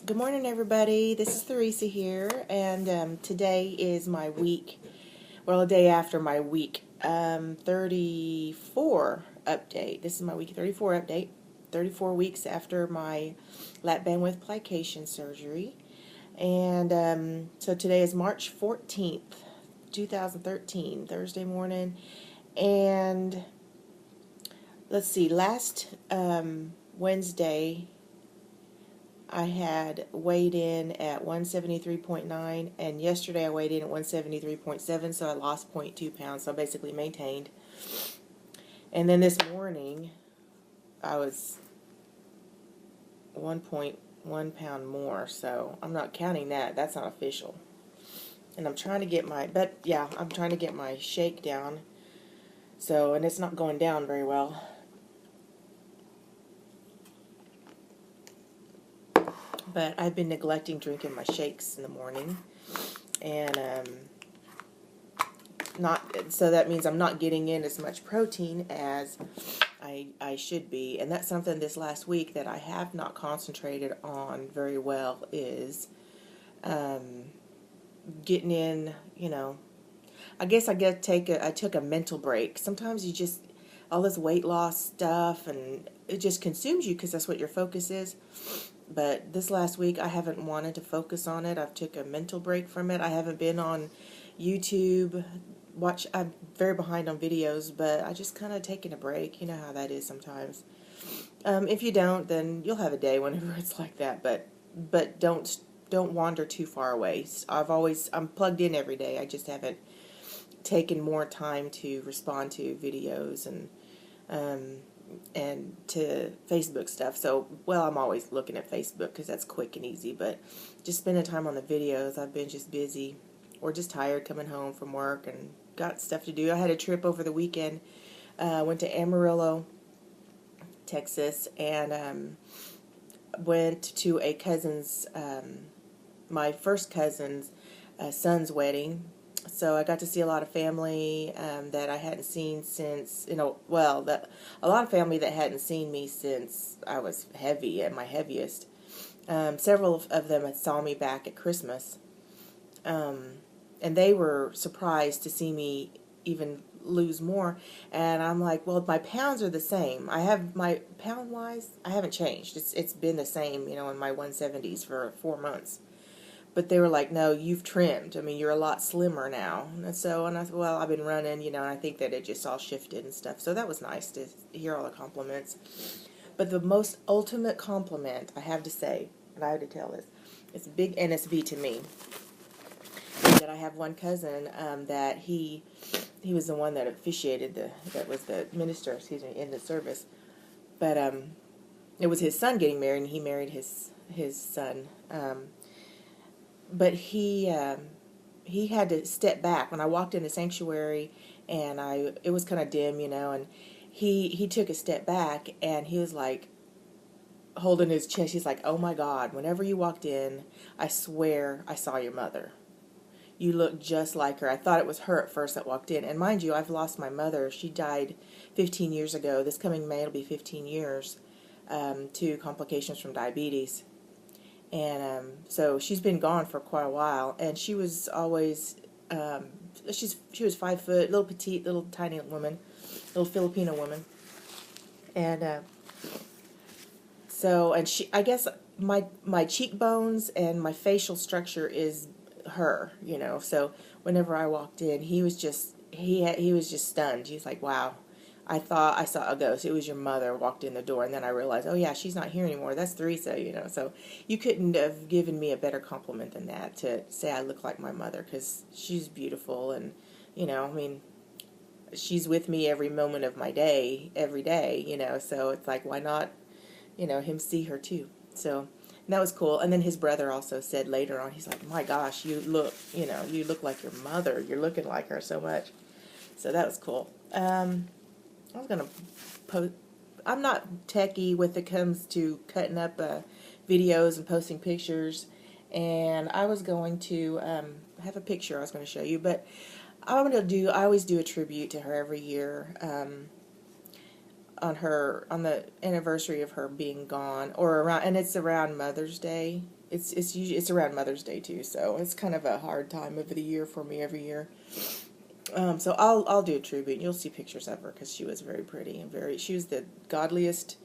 Good morning, everybody. This is Theresa here, and today is my week, well, a day after my week 34 update. This is my week 34 update, 34 weeks after my lat bandwidth plication surgery. And so today is March 14th, 2013, Thursday morning. And let's see, last Wednesday, I had weighed in at 173.9, and yesterday I weighed in at 173.7, so I lost 0.2 pounds, so I basically maintained. And then this morning, I was 1.1 pound more, so I'm not counting that. That's not official. And I'm trying to get I'm trying to get my shake down, and it's not going down very well. But I've been neglecting drinking my shakes in the morning, and so that means I'm not getting in as much protein as I should be. And that's something this last week that I have not concentrated on very well, is getting in, I guess I took a mental break. Sometimes you just, all this weight loss stuff, and it just consumes you because that's what your focus is. But this last week, I haven't wanted to focus on it. I've took a mental break from it. I haven't been on YouTube. I'm very behind on videos, but I just kind of taken a break. You know how that is sometimes. If you don't, then you'll have a day whenever it's like that. But don't wander too far away. I'm plugged in every day. I just haven't taken more time to respond to videos and to Facebook stuff. So, I'm always looking at Facebook because that's quick and easy, but just spending time on the videos. I've been just busy or just tired coming home from work and got stuff to do. I had a trip over the weekend. Went to Amarillo, Texas, and went to a cousin's, my first cousin's son's wedding. So I got to see a lot of family that I hadn't seen since, a lot of family that hadn't seen me since I was heavy, at my heaviest. Several of them had saw me back at Christmas, and they were surprised to see me even lose more. And I'm like, well, my pounds are the same. I have my pound-wise, I haven't changed. It's been the same, in my 170s for 4 months. But they were like, no, you've trimmed. I mean, you're a lot slimmer now. And I said, well, I've been running, and I think that it just all shifted and stuff. So that was nice to hear all the compliments. But the most ultimate compliment I have to say, and I have to tell this, it's a big NSV to me, is that I have one cousin that he was the one that officiated, that was the minister, in the service. But it was his son getting married, and he married his son. But he had to step back when I walked in the sanctuary, and it was kind of dim, and he took a step back, and he was like holding his chest. He's like, oh my God, whenever you walked in, I swear I saw your mother. You look just like her. I thought it was her at first that walked in. And mind you, I've lost my mother. She died 15 years ago. This coming May, it'll be 15 years to complications from diabetes. And so she's been gone for quite a while, and she was always, she was 5 foot, little petite, little tiny woman, little Filipino woman. And I guess my cheekbones and my facial structure is her, so whenever I walked in, he was just stunned. He's like, wow. I thought I saw a ghost. It was your mother walked in the door, and then I realized, oh yeah, she's not here anymore. That's Theresa, So you couldn't have given me a better compliment than that, to say I look like my mother, because she's beautiful, and she's with me every moment of my day, every day, So it's like, why not, him see her too? So and that was cool. And then his brother also said later on, he's like, my gosh, you look like your mother. You're looking like her so much. So that was cool. I was going to post. I'm not techie when it comes to cutting up videos and posting pictures. And I was going to have a picture I was going to show you. But I always do a tribute to her every year. On the anniversary of her being gone, or around, and it's around Mother's Day it's around Mother's Day too, so it's kind of a hard time of the year for me every year. So I'll do a tribute. You'll see pictures of her because she was very pretty and she was the godliest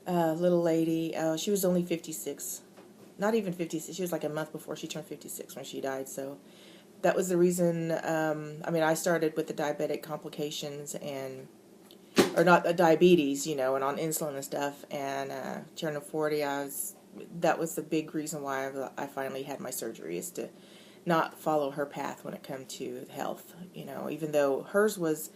little lady. She was only 56, not even 56. She was like a month before she turned 56 when she died. So that was the reason. I mean, I started with the diabetic complications or not diabetes, and on insulin and stuff. And turning 40, that was the big reason why I finally had my surgery, is to not follow her path when it comes to health. Even though hers was,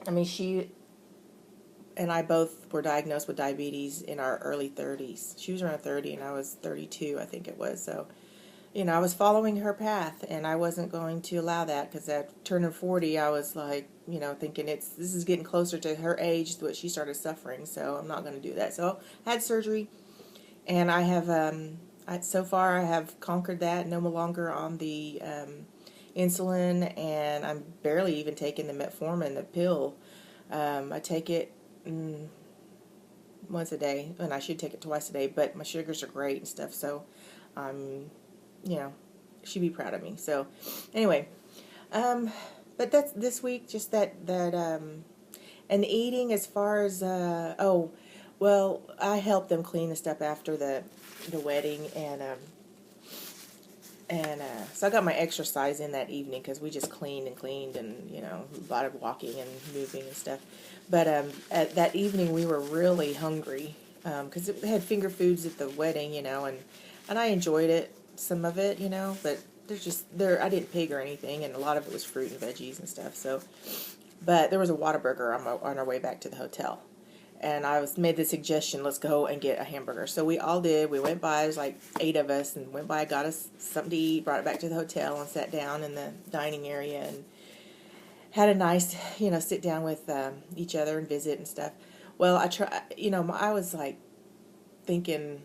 I mean, she and I both were diagnosed with diabetes in our early 30s. She was around 30 and I was 32, I think it was. So, I was following her path, and I wasn't going to allow that, because at turning 40, I was like, thinking this is getting closer to her age, what she started suffering, so I'm not going to do that. So I had surgery, and I have, so far I have conquered that, no longer on the insulin, and I'm barely even taking the metformin, the pill. I take it once a day, and I should take it twice a day, but my sugars are great and stuff, so she'd be proud of me. So anyway, but that's this week, just that and eating, as far as I helped them clean the stuff after the wedding, and so I got my exercise in that evening, because we just cleaned and a lot of walking and moving and stuff. But at that evening we were really hungry, because they had finger foods at the wedding, and I enjoyed it, some of it, but I didn't pig or anything, and a lot of it was fruit and veggies and stuff. So, but there was a Whataburger on our way back to the hotel, and I made the suggestion, let's go and get a hamburger. So we all did. We went by, it was like 8 of us, and went by, got us something to eat, brought it back to the hotel, and sat down in the dining area, and had a nice, sit down with each other and visit and stuff. Well, I was like thinking,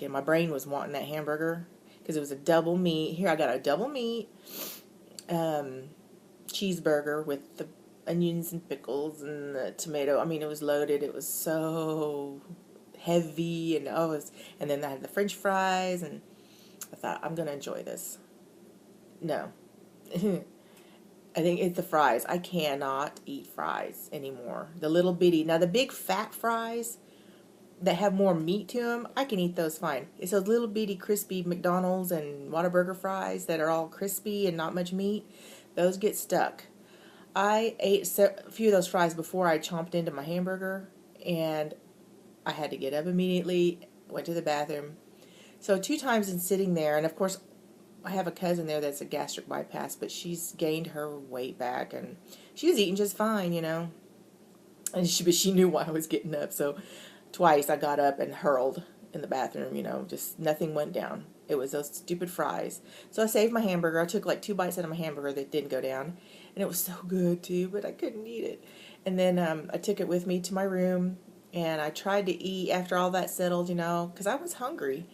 my brain was wanting that hamburger, because it was a double meat. Here I got a double meat cheeseburger with the onions and pickles and the tomato. I mean, it was loaded. It was so heavy, and and then I had the French fries, and I thought, I'm gonna enjoy this. No. I think it's the fries. I cannot eat fries anymore. The little bitty, now the big fat fries that have more meat to them, I can eat those fine. It's those little bitty crispy McDonald's and Whataburger fries that are all crispy and not much meat. Those get stuck. I ate a few of those fries before I chomped into my hamburger, and I had to get up immediately, went to the bathroom. So 2 times in sitting there, and of course I have a cousin there that's a gastric bypass, but she's gained her weight back, and she was eating just fine, but she knew why I was getting up. So twice I got up and hurled in the bathroom, just nothing went down. It was those stupid fries. So I saved my hamburger. I took like 2 bites out of my hamburger that didn't go down, and it was so good too, but I couldn't eat it. And then I took it with me to my room, and I tried to eat after all that settled, because I was hungry.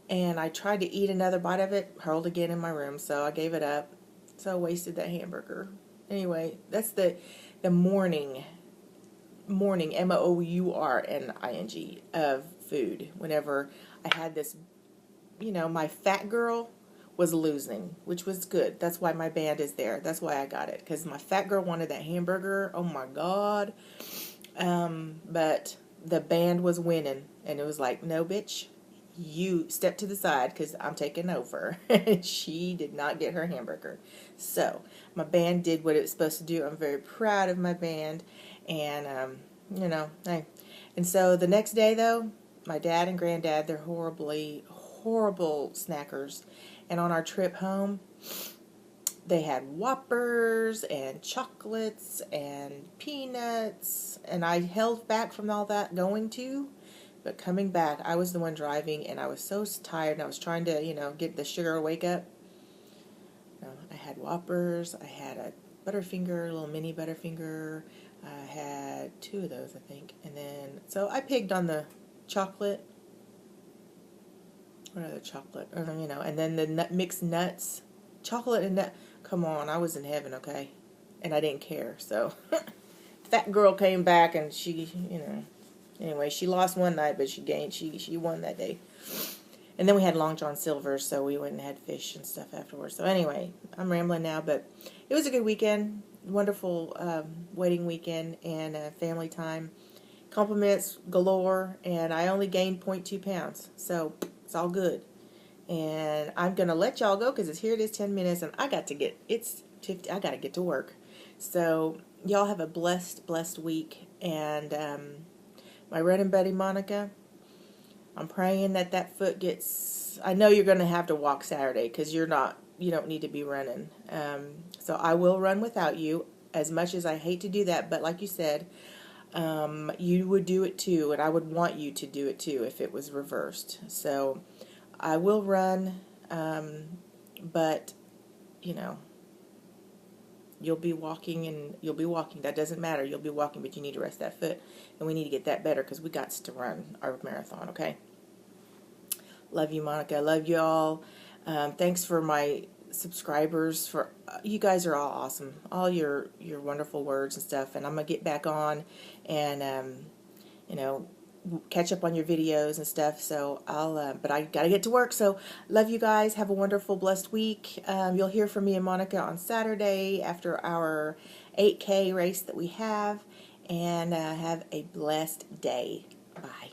And I tried to eat another bite of it, hurled again in my room, so I gave it up. So I wasted that hamburger. Anyway, that's the morning, MOURNING, of food. Whenever I had this, my fat girl was losing, which was good. That's why my band is there. That's why I got it, because my fat girl wanted that hamburger. Oh my God. But the band was winning, and it was like, no, bitch. You step to the side, because I'm taking over. And she did not get her hamburger. So my band did what it was supposed to do. I'm very proud of my band. And, and so the next day, though, my dad and granddad, they're horrible snackers. And on our trip home, they had Whoppers and chocolates and peanuts. And I held back from all that going to. But coming back, I was the one driving, and I was so tired, and I was trying to, get the sugar to wake up. I had Whoppers, I had a Butterfinger, a little mini Butterfinger. I had 2 of those, I think. And then, so I pigged on the chocolate. What other chocolate? And then the mixed nuts. Chocolate and nut. Come on, I was in heaven, okay? And I didn't care, so. Fat girl came back, and she, Anyway, she lost one night, but she gained. She won that day. And then we had Long John Silver, so we went and had fish and stuff afterwards. So anyway, I'm rambling now, but it was a good weekend. Wonderful wedding weekend and family time. Compliments galore, and I only gained 0.2 pounds. So it's all good. And I'm going to let y'all go because here it is 10 minutes, and I got to get to work. So y'all have a blessed week. And my running buddy Monica, I'm praying that foot gets, I know you're going to have to walk Saturday because you don't need to be running. So I will run without you, as much as I hate to do that. But like you said, you would do it too, and I would want you to do it too if it was reversed. So I will run, but, you'll be walking and you'll be walking. That doesn't matter. You'll be walking, but you need to rest that foot. And we need to get that better because we got to run our marathon, okay? Love you, Monica. Love you all. Thanks for my subscribers. You guys are all awesome. All your wonderful words and stuff. And I'm going to get back on and, catch up on your videos and stuff. So but I got to get to work. So love you guys. Have a wonderful, blessed week. You'll hear from me and Monica on Saturday after our 8K race that we have. And have a blessed day. Bye.